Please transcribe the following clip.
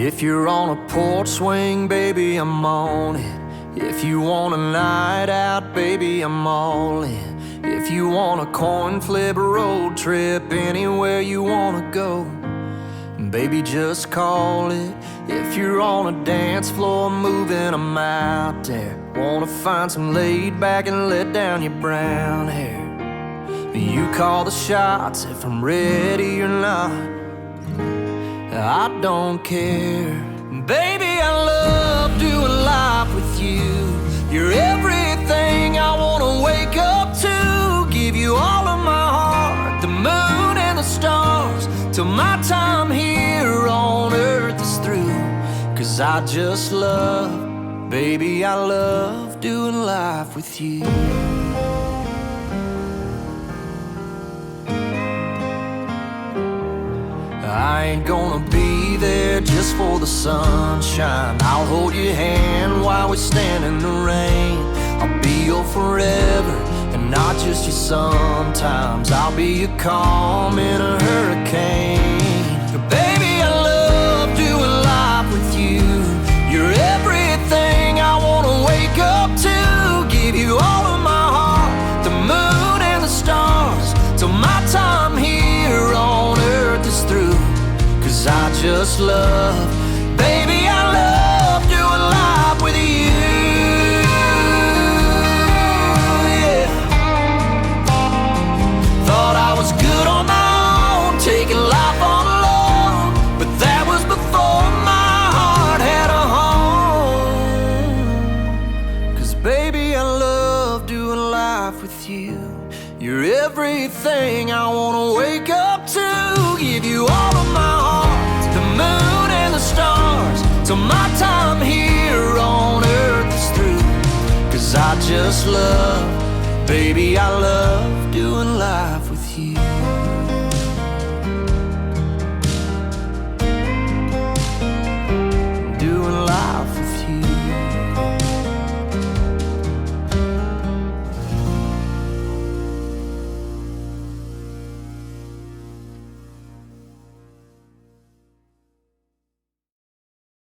If you're on a porch swing, baby, I'm on it. If you want a night out, baby, I'm all in. If you want a coin flip road trip, anywhere you wanna go, baby, just call it. If you're on a dance floor moving, I'm out there. Wanna find some laid back and let down your brown hair. You call the shots if I'm ready or not, I don't care. Baby, I love doing life with you. You're everything I wanna wake up to. Give you all of my heart, the moon and the stars, till my time here on earth is through. 'Cause I just love, baby, I love doing life with you. I ain't gonna be there just for the sunshine. I'll hold your hand while we stand in the rain. I'll be your forever and not just your sometimes. I'll be your calm in a hurricane. Baby, I love doing life with you. You're everything I wanna wake up to. Give you all of my heart, the moon and the stars, till my time here on earth is through. 'Cause I just love, baby, I love doing life with you. Yeah. Thought I was good on my own, taking life on alone, but that was before my heart had a home. 'Cause baby, I love doing life with you. You're everything I wanna wake up to. Give you all of my heart, the moon and the stars, till my time here on earth is through. 'Cause I just love, baby, I love doing life with you.